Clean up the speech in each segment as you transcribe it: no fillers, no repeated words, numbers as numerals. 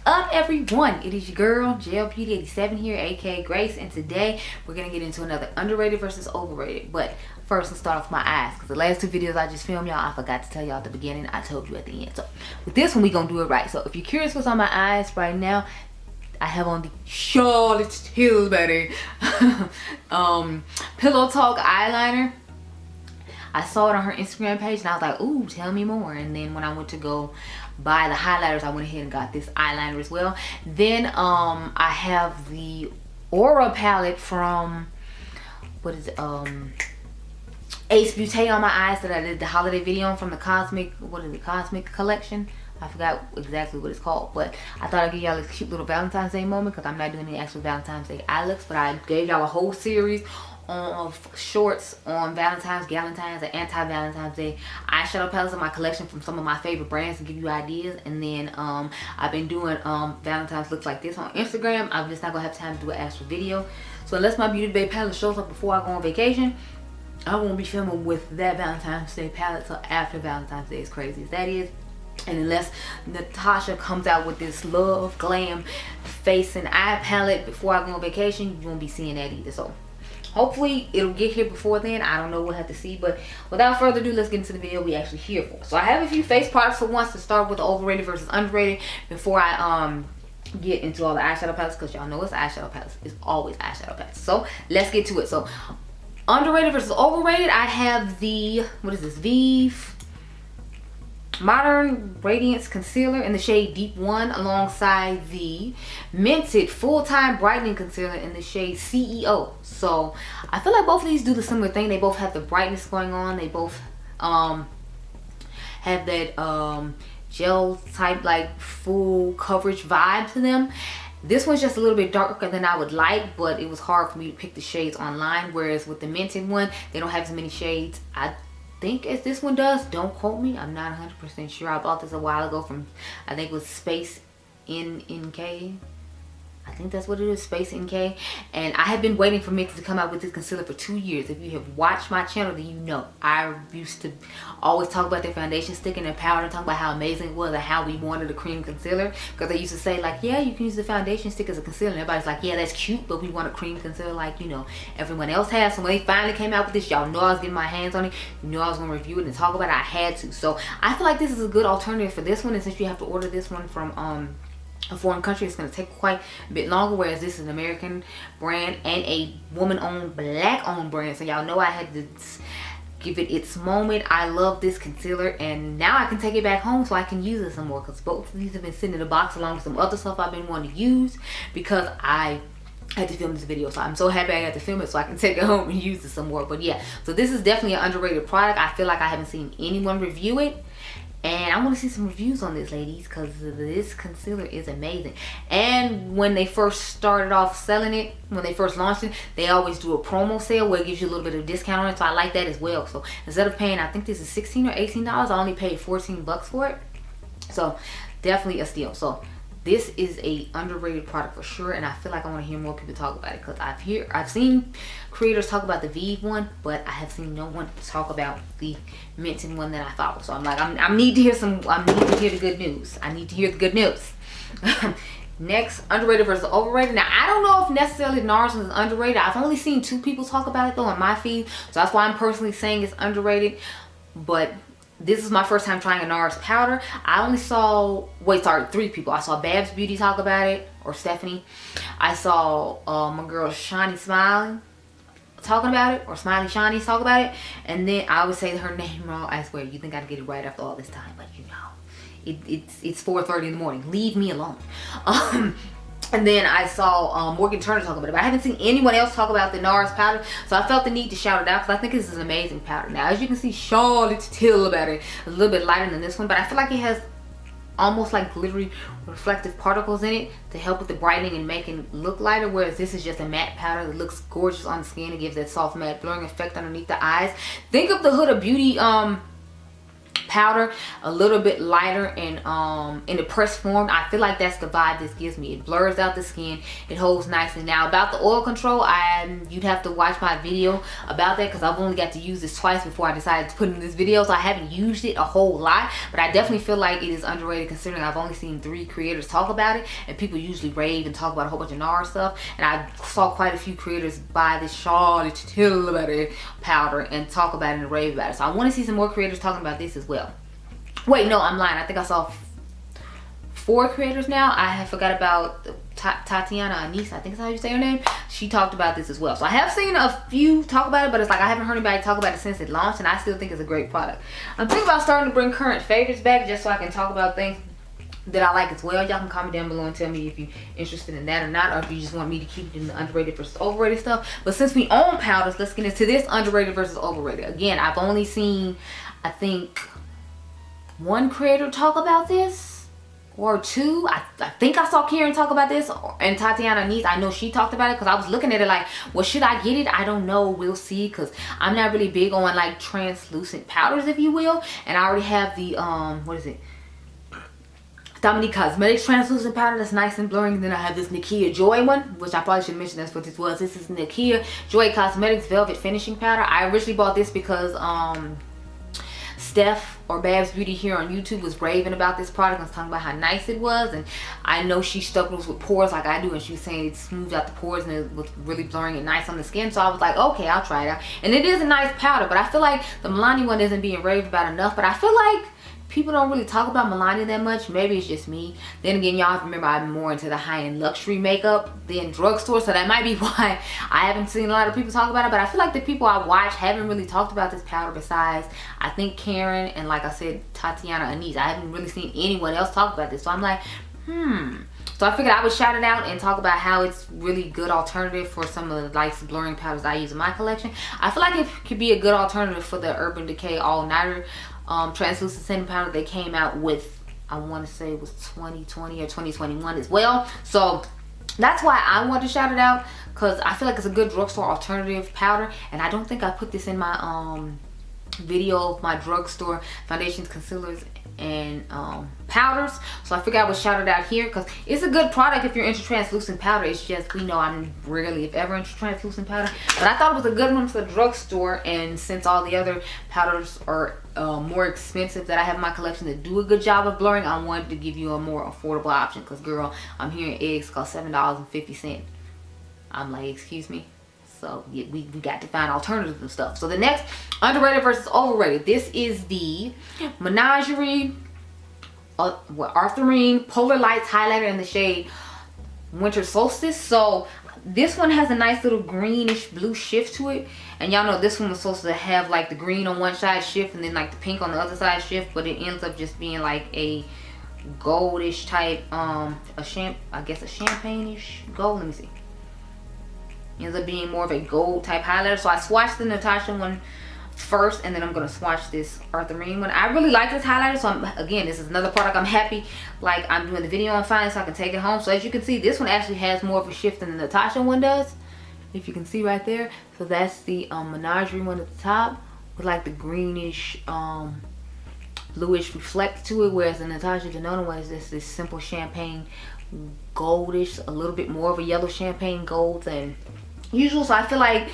up, everyone? It is your girl Beauty 87 here, aka Grace, and today we're gonna get into another underrated versus overrated. But first, let's start off with my eyes, because the last two videos I just filmed, y'all, I forgot to tell y'all at the beginning. I told you at the end. So with this one, we gonna do it right. So if you're curious what's on my eyes right now, I have on the Charlotte Tilbury Pillow Talk eyeliner. I saw it on her Instagram page and I was like, ooh, tell me more. And then when I went to go buy the highlighters, I went ahead and got this eyeliner as well. Then I have the Aura palette from, what is it, Ace Beaute on my eyes that I did the holiday video on from the Cosmic, what is it, Cosmic collection. I forgot exactly what it's called, but I thought I'd give y'all a cute little Valentine's Day moment because I'm not doing any actual Valentine's Day eye looks, but I gave y'all a whole series of shorts on Valentine's, Galentine's, and anti-Valentine's Day eyeshadow palettes in my collection from some of my favorite brands to give you ideas. And then I've been doing Valentine's looks like this on Instagram. I'm just not gonna have time to do an actual video. So unless my Beauty Bay palette shows up before I go on vacation, I won't be filming with that Valentine's Day palette till after Valentine's Day, as crazy as that is. And unless Natasha comes out with this Love Glam face and eye palette before I go on vacation, you won't be seeing that either. So hopefully it'll get here before then. I don't know, we'll have to see. But without further ado, let's get into the video we actually here for. So I have a few face products for once to start with the overrated versus underrated before I get into all the eyeshadow palettes, because y'all know it's eyeshadow palettes. It's always eyeshadow palettes. So let's get to it. So underrated versus overrated, I have the, what is this, Vive Modern Radiance Concealer in the shade Deep 1, alongside the Mented Full-Time Brightening Concealer in the shade CEO. So I feel like both of these do the similar thing. They both have the brightness going on. They both have that gel type, like full coverage vibe to them. This one's just a little bit darker than I would like, but it was hard for me to pick the shades online, whereas with the Mented one, they don't have as many shades, I think, as this one does. Don't quote me, I'm not 100% sure. I bought this a while ago from, I think it was Space NK. I think that's what it is, Space NK. And I have been waiting for Mented to come out with this concealer for 2 years. If you have watched my channel, then you know I used to always talk about their foundation stick and their powder, talk about how amazing it was and how we wanted a cream concealer, because they used to say like, yeah, you can use the foundation stick as a concealer, and everybody's like, yeah, that's cute, but we want a cream concealer like, you know, everyone else has. So when they finally came out with this, y'all know I was getting my hands on it, you know I was going to review it and talk about it. I had to. So I feel like this is a good alternative for this one, and since you have to order this one from a foreign country, it's going to take quite a bit longer, whereas this is an American brand and a woman-owned, black-owned brand. So y'all know I had to give it its moment. I love this concealer, and now I can take it back home so I can use it some more, because both of these have been sitting in the box along with some other stuff I've been wanting to use because I had to film this video. So I'm so happy I got to film it so I can take it home and use it some more. But yeah, so this is definitely an underrated product. I feel like I haven't seen anyone review it, and I want to see some reviews on this, ladies, because this concealer is amazing. And when they first started off selling it, when they first launched it, they always do a promo sale where it gives you a little bit of discount on it. So I like that as well. So instead of paying, I think this is $16 or $18, I only paid 14 bucks for it. So definitely a steal. So this is a underrated product for sure, and I feel like I want to hear more people talk about it, because I've seen creators talk about the Vive one, but I have seen no one talk about the Mented one that I follow. So I'm like, I need to hear the good news. I need to hear the good news. Next, underrated versus overrated. Now I don't know if necessarily Nars is underrated. I've only seen 2 people talk about it though on my feed, so that's why I'm personally saying it's underrated. But this is my first time trying a Nars powder. I only saw, 3 people. I saw Babs Beauty talk about it, or Stephanie. I saw my girl Shani Smiley talking about it, or Smiley Shani talk about it. And then I always say her name wrong. I swear, you think I'd get it right after all this time, but you know, it's 4:30 in the morning. Leave me alone. And then I saw Morgan Turner talk about it, but I haven't seen anyone else talk about the Nars powder, so I felt the need to shout it out because I think this is an amazing powder. Now, as you can see, Charlotte Tilbury a little bit lighter than this one, but I feel like it has almost like glittery reflective particles in it to help with the brightening and making it look lighter, whereas this is just a matte powder that looks gorgeous on the skin. It gives that soft matte blurring effect underneath the eyes. Think of the Huda Beauty powder, a little bit lighter and in the pressed form. I feel like that's the vibe this gives me. It blurs out the skin, it holds nicely. Now about the oil control, you'd have to watch my video about that because I've only got to use this twice before I decided to put in this video, so I haven't used it a whole lot, but I definitely feel like it is underrated considering I've only seen 3 creators talk about it, and people usually rave and talk about a whole bunch of Nars stuff, and I saw quite a few creators buy this Charlotte Tilbury about it powder and talk about it and rave about it. So I want to see some more creators talking about this as well. Wait, no, I'm lying. I think I saw 4 creators now. I have forgot about Tatiana Anise, I think is how you say her name. She talked about this as well. So I have seen a few talk about it, but it's like I haven't heard anybody talk about it since it launched, and I still think it's a great product. I'm thinking about starting to bring current favorites back just so I can talk about things that I like as well. Y'all can comment down below and tell me if you're interested in that or not, or if you just want me to keep it in the underrated versus overrated stuff. But since we own powders, let's get into this underrated versus overrated. Again, I've only seen, I think, 1 creator talk about this, or 2. I think I saw Karen talk about this, and Tatiana Anise, I know she talked about it, because I was looking at it like, well, should I get it? I don't know, we'll see, because I'm not really big on like translucent powders, if you will, and I already have the what is it, Dominique Cosmetics translucent powder that's nice and blurring. And then I have this Nakia Joy one, which I probably should mention that's what this was. This is Nakia Joy Cosmetics Velvet Finishing Powder. I originally bought this because Steph or Babs Beauty here on YouTube was raving about this product and was talking about how nice it was, and I know she struggles with pores like I do, and she was saying it smooths out the pores and it was really blurring and nice on the skin. So I was like, okay, I'll try it out. And it is a nice powder, but I feel like the Milani one isn't being raved about enough. But I feel like people don't really talk about Milani that much. Maybe it's just me. Then again, y'all have to remember I'm more into the high-end luxury makeup than drugstore, so that might be why I haven't seen a lot of people talk about it. But I feel like the people I watch haven't really talked about this powder besides, I think, Karen and, like I said, Tatiana Anise. I haven't really seen anyone else talk about this, so I'm like, So I figured I would shout it out and talk about how it's really good alternative for some of the light blurring powders I use in my collection. I feel like it could be a good alternative for the Urban Decay All Nighter translucent setting powder they came out with. I want to say it was 2020 or 2021 as well. So that's why I want to shout it out, because I feel like it's a good drugstore alternative powder, and I don't think I put this in my video of my drugstore foundations, concealers, and powders. So I figured I would shout it out here because it's a good product if you're into translucent powder. It's just, we know I'm rarely, if ever, into translucent powder, but I thought it was a good one for the drugstore. And since all the other powders are more expensive that I have in my collection that do a good job of blurring, I wanted to give you a more affordable option, because girl, I'm hearing eggs cost $7.50. I'm like, excuse me. So yeah, we got to find alternatives and stuff. So the next underrated versus overrated, this is the Menagerie Arthurine Polar Lights highlighter in the shade Winter Solstice. So this one has a nice little greenish blue shift to it, and y'all know this one was supposed to have like the green on one side shift and then like the pink on the other side shift, but it ends up just being like a goldish type, I guess a champagne-ish gold. Let me see. Ends up being more of a gold type highlighter. So I swatched the Natasha one first, and then I'm gonna swatch this Arthurine one. I really like this highlighter, so again, this is another product I'm happy like I'm doing the video on finally, so I can take it home. So as you can see, this one actually has more of a shift than the Natasha one does, if you can see right there. So that's the Menagerie one at the top with like the greenish bluish reflect to it, whereas the Natasha Denona one is just this simple champagne goldish, a little bit more of a yellow champagne gold than usual. So I feel like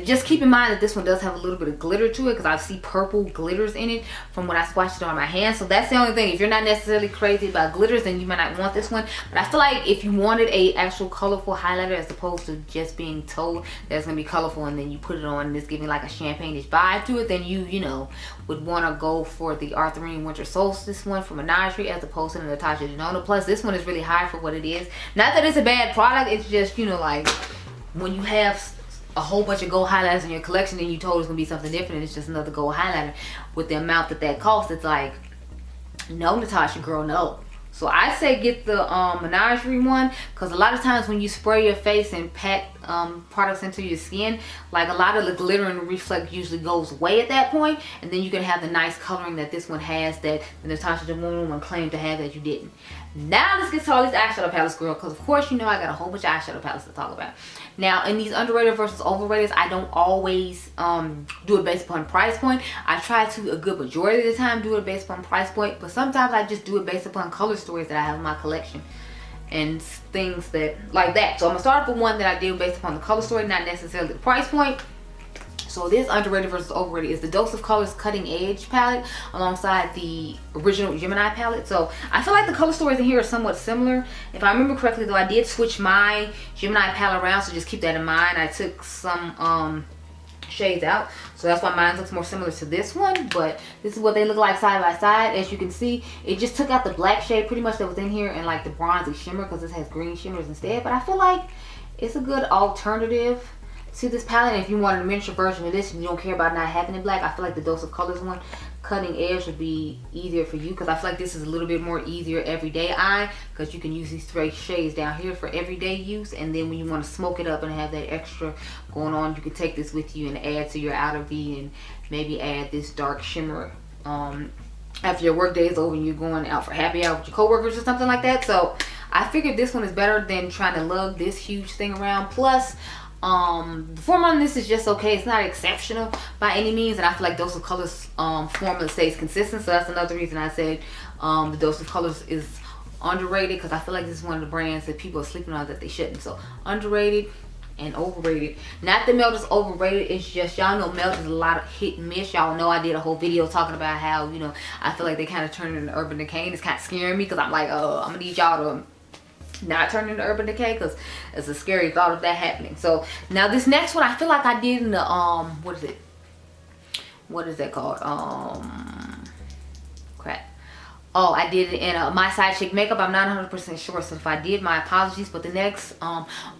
just keep in mind that this one does have a little bit of glitter to it, because I see purple glitters in it from when I swatched it on my hand. So that's the only thing. If you're not necessarily crazy about glitters, then you might not want this one. But I feel like if you wanted a actual colorful highlighter, as opposed to just being told that it's gonna be colorful and then you put it on and it's giving like a champagne-ish vibe to it, then you know would want to go for the Arthurine Winter Solstice one from Menagerie as opposed to the Natasha Denona. Plus this one is really high for what it is. Not that it's a bad product, it's just, you know, like when you have a whole bunch of gold highlighters in your collection and you told it's gonna be something different and it's just another gold highlighter with the amount that costs, it's like, no, Natasha girl, no. So I say get the Menagerie one, because a lot of times when you spray your face and pat products into your skin, like a lot of the glitter and reflect usually goes away at that point, and then you can have the nice coloring that this one has that the Natasha Denona one claimed to have that you didn't. Now let's get to all these eyeshadow palettes, girl, because of course you know I got a whole bunch of eyeshadow palettes to talk about. Now in these underrated versus overrated, I don't always do it based upon price point. I try to a good majority of the time do it based upon price point, but sometimes I just do it based upon color stories that I have in my collection and things that like that. So I'm gonna start off with one that I did based upon the color story, not necessarily the price point. So this underrated versus overrated is the Dose of Colors Cutting Edge palette alongside the original Gemini palette. So I feel like the color stories in here are somewhat similar. If I remember correctly though, I did switch my Gemini palette around, so just keep that in mind. I took some shades out, so that's why mine looks more similar to this one, but this is what they look like side by side. As you can see, it just took out the black shade pretty much that was in here and like the bronzy shimmer, because this has green shimmers instead. But I feel like it's a good alternative to this palette. And if you wanted a miniature version of this and you don't care about not having it black, I feel like the Dose of Colors one, Cutting Edge, would be easier for you, because I feel like this is a little bit more easier everyday eye, because you can use these three shades down here for everyday use, and then when you want to smoke it up and have that extra going on, you can take this with you and add to your outer V, and maybe add this dark shimmer after your work day is over and you're going out for happy hour with your coworkers or something like that. So I figured this one is better than trying to lug this huge thing around. Plus the formula on this is just okay. It's not exceptional by any means, and I feel like Dose of Colors formula stays consistent, so that's another reason I said the Dose of Colors is underrated, because I feel like this is one of the brands that people are sleeping on that they shouldn't. So underrated and overrated. Not that Melt is overrated, it's just y'all know Melt is a lot of hit and miss. Y'all know I did a whole video talking about how, you know, I feel like they kind of turned into Urban Decay, and it's kind of scaring me, because I'm like, oh, I'm gonna need y'all to not turn into Urban Decay, because it's a scary thought of that happening. So now this next one, I feel like I did in the what is that called, crap, oh, I did it in My Side Chick Makeup. I'm not 100% sure, so if I did, my apologies. But the next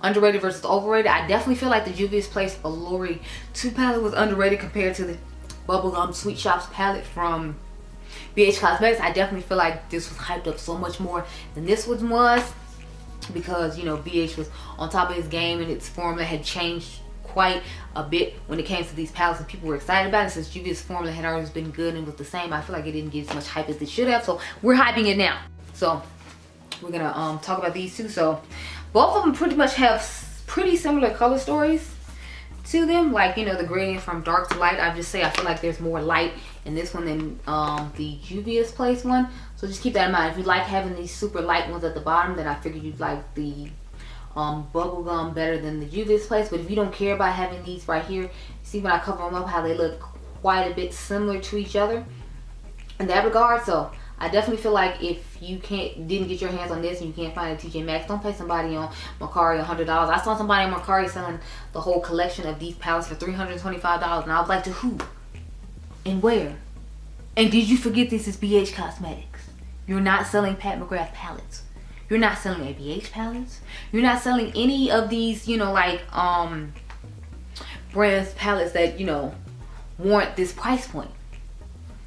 underrated versus overrated, I definitely feel like the Juvia's Place Allure 2 palette was underrated compared to the Bubblegum Sweet Shops palette from BH Cosmetics. I definitely feel like this was hyped up so much more than this one was, because, you know, BH was on top of his game and its formula had changed quite a bit when it came to these palettes, and people were excited about it. Since Juvia's formula had always been good and was the same, I feel like it didn't get as much hype as it should have, so we're hyping it now. So we're gonna talk about these two. So both of them pretty much have pretty similar color stories to them, like, you know, the gradient from dark to light. I just say I feel like there's more light in this one than the Juvia's Place one, so just keep that in mind. If you like having these super light ones at the bottom, then I figured you'd like the bubblegum better than the Juvia's Place. But if you don't care about having these right here, see when I cover them up how they look quite a bit similar to each other in that regard. So I definitely feel like if you didn't get your hands on this and you can't find it at TJ Maxx, don't pay somebody on Mercari $100. I saw somebody on Mercari selling the whole collection of these palettes for $325, and I was like, to who and where? And did you forget this is BH Cosmetics? You're not selling Pat McGrath palettes. You're not selling ABH palettes. You're not selling any of these, you know, like brands palettes that, you know, warrant this price point.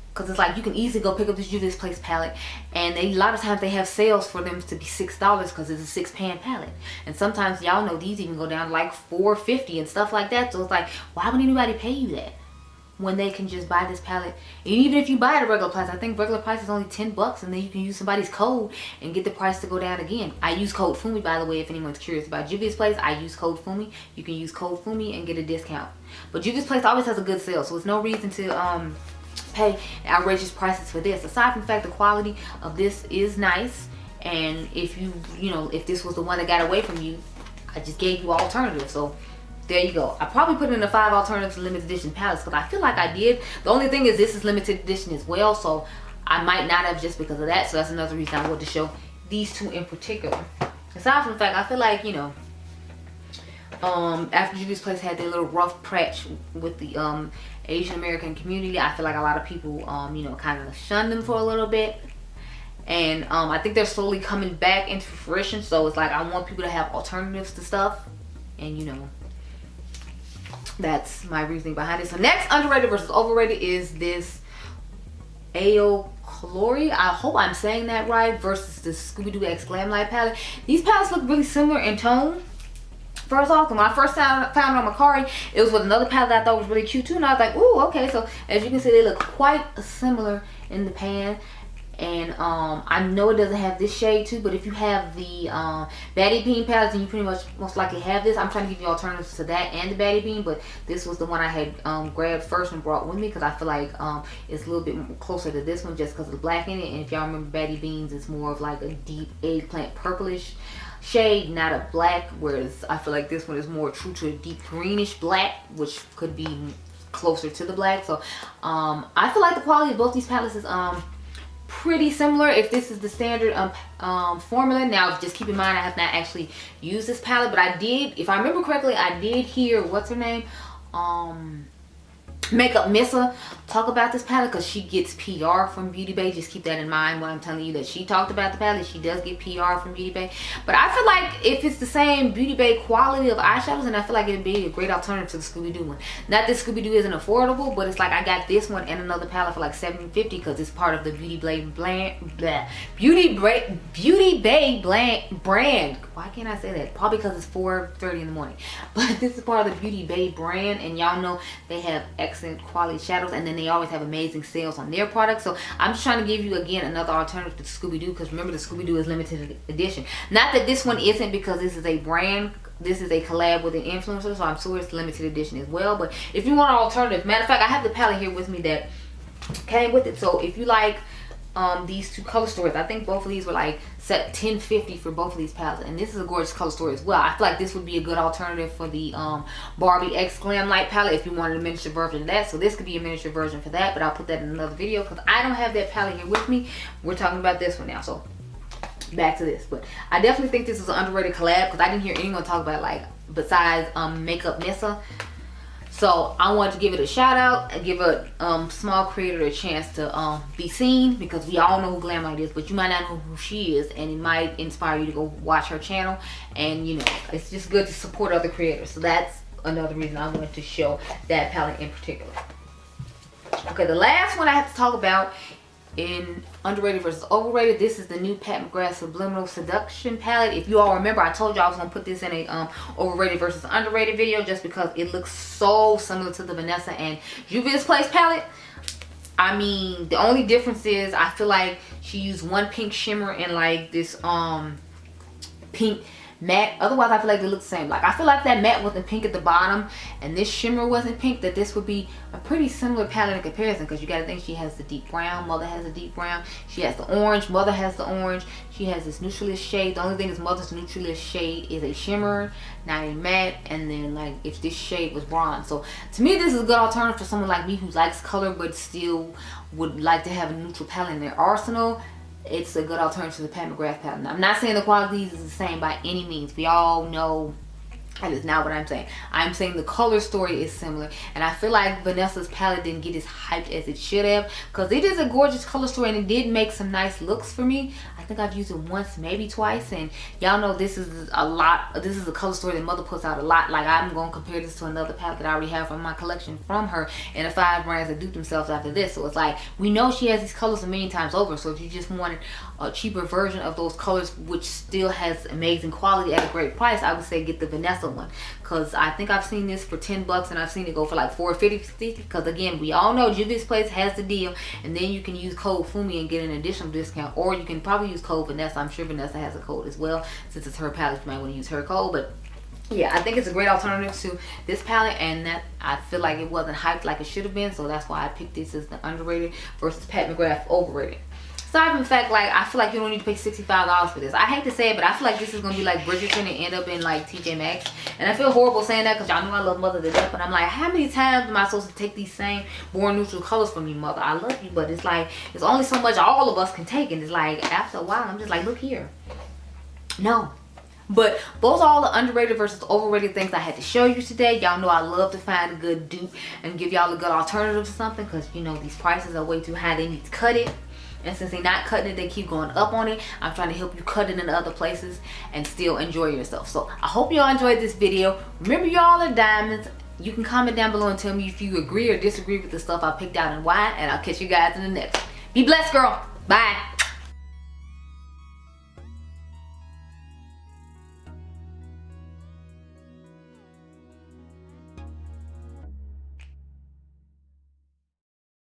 Because it's like you can easily go pick up this Juvia's Place palette, and a lot of times they have sales for them to be $6 because it's a 6-pan palette. And sometimes y'all know these even go down to like $4.50 and stuff like that. So it's like, why would anybody pay you that when they can just buy this palette? And even if you buy it at regular price, I think regular price is only $10, and then you can use somebody's code and get the price to go down again. I use code FUMI, by the way, if anyone's curious about Juvia's Place. I use code FUMI. You can use code FUMI and get a discount. But Juvia's Place always has a good sale, so it's no reason to pay outrageous prices for this. Aside from the fact the quality of this is nice, and if you know, if this was the one that got away from you, I just gave you alternatives. So there you go. I probably put in the 5 alternatives limited edition palettes, because I feel like I did. The only thing is this is limited edition as well, so I might not have just because of that. So that's another reason I wanted to show these two in particular. Aside from the fact, I feel like, you know, after Juvia's Place had their little rough patch with the Asian American community, I feel like a lot of people, you know, kind of shunned them for a little bit. And I think they're slowly coming back into fruition. So it's like I want people to have alternatives to stuff. And, you know, that's my reasoning behind it. So next underrated versus overrated is this Ao Chlori, I hope I'm saying that right, versus the Scooby-Doo X Glam Light palette. These palettes look really similar in tone. first off, when I first found it on Macari, it was with another palette that I thought was really cute too, and I was like, ooh, okay. So as you can see, they look quite similar in the pan. And I know it doesn't have this shade too, but if you have the Baddie Bean palette, then you pretty much most likely have this. I'm trying to give you alternatives to that and the Baddie Bean, but this was the one I had grabbed first and brought with me because I feel like it's a little bit more closer to this one just because of the black in it. And if y'all remember Baddie Beans, it's more of like a deep eggplant purplish shade, not a black, whereas I feel like this one is more true to a deep greenish black, which could be closer to the black. So I feel like the quality of both these palettes is pretty similar if this is the standard formula. Now just keep in mind I have not actually used this palette, but I did, if I remember correctly, I did hear what's her name, Makeup Missa talk about this palette because she gets PR from Beauty Bay. Just keep that in mind when I'm telling you that she talked about the palette. She does get PR from Beauty Bay. But I feel like if it's the same Beauty Bay quality of eyeshadows, and I feel like it'd be a great alternative to the Scooby-Doo one. Not that Scooby-Doo isn't affordable, but it's like I got this one and another palette for like $7.50 because it's part of the Beauty Bay brand. Why can't I say that? Probably because it's 4:30 in the morning. But this is part of the Beauty Bay brand, and y'all know they have excellent quality shadows, and then they always have amazing sales on their products. So I'm just trying to give you again another alternative to Scooby-Doo, because remember the Scooby-Doo is limited edition. Not that this one isn't, because this is a brand, this is a collab with an influencer, so I'm sure it's limited edition as well. But if you want an alternative, matter of fact, I have the palette here with me that came with it. So if you like these two color stories, I think both of these were like set $10.50 for both of these palettes, and this is a gorgeous color story as well. I feel like this would be a good alternative for the Barbie X Glam Light palette if you wanted a miniature version of that. So this could be a miniature version for that, but I'll put that in another video because I don't have that palette here with me. We're talking about this one now, so back to this. But I definitely think this is an underrated collab because I didn't hear anyone talk about it, like, besides Makeup Missa. So I wanted to give it a shout out and give a small creator a chance to be seen, because we all know who Glamlight is, but you might not know who she is, and it might inspire you to go watch her channel. And you know, it's just good to support other creators. So that's another reason I wanted to show that palette in particular. Okay, the last one I have to talk about in underrated versus overrated, this is the new Pat McGrath Subliminal Seduction palette. If you all remember, I told you I was gonna put this in a overrated versus underrated video just because it looks so similar to the Vanessa and Juvia's Place palette. I mean, the only difference is I feel like she used one pink shimmer and like this pink matte. Otherwise I feel like they look the same. Like I feel like that matte wasn't pink at the bottom and this shimmer wasn't pink, that this would be a pretty similar palette in comparison, because you got to think she has the deep brown, Mother has the deep brown, she has the orange, Mother has the orange, she has this neutralish shade. The only thing is Mother's neutralish shade is a shimmer, not a matte, and then like if this shade was bronze. So to me this is a good alternative for someone like me who likes color but still would like to have a neutral palette in their arsenal. It's a good alternative to the Pat McGrath palette. Now, I'm not saying the quality is the same by any means. We all know that is not what I'm saying. I'm saying the color story is similar, and I feel like Vanessa's palette didn't get as hyped as it should have, because it is a gorgeous color story and it did make some nice looks for me. I think I've used it once, maybe twice, and y'all know this is a lot. This is a color story that Mother puts out a lot. Like I'm gonna compare this to another palette that I already have from my collection from her, and the 5 brands that dupe themselves after this. So it's like we know she has these colors a million times over. So if you just wanted a cheaper version of those colors, which still has amazing quality at a great price, I would say get the Vanessa one, because I think I've seen this for $10 and I've seen it go for like $4.50, because again, we all know Juvia's Place has the deal, and then you can use code Fumi and get an additional discount, or you can probably use code Vanessa. I'm sure Vanessa has a code as well. Since it's her palette, you might want to use her code. But yeah, I think it's a great alternative to this palette, and that I feel like it wasn't hyped like it should have been, so that's why I picked this as the underrated versus Pat McGrath overrated. Aside from the fact, like, I feel like you don't need to pay $65 for this. I hate to say it, but I feel like this is going to be like Bridgerton and end up in like TJ Maxx. And I feel horrible saying that because y'all know I love Mother to death. But I'm like, how many times am I supposed to take these same boring neutral colors from you, Mother? I love you, but it's like, there's only so much all of us can take. And it's like, after a while, I'm just like, look here. No. But those are all the underrated versus overrated things I had to show you today. Y'all know I love to find a good dupe and give y'all a good alternative to something, because, you know, these prices are way too high. They need to cut it. And since they're not cutting it, they keep going up on it. I'm trying to help you cut it in other places and still enjoy yourself. So I hope y'all enjoyed this video. Remember, y'all are diamonds. You can comment down below and tell me if you agree or disagree with the stuff I picked out and why. And I'll catch you guys in the next one. Be blessed, girl. Bye.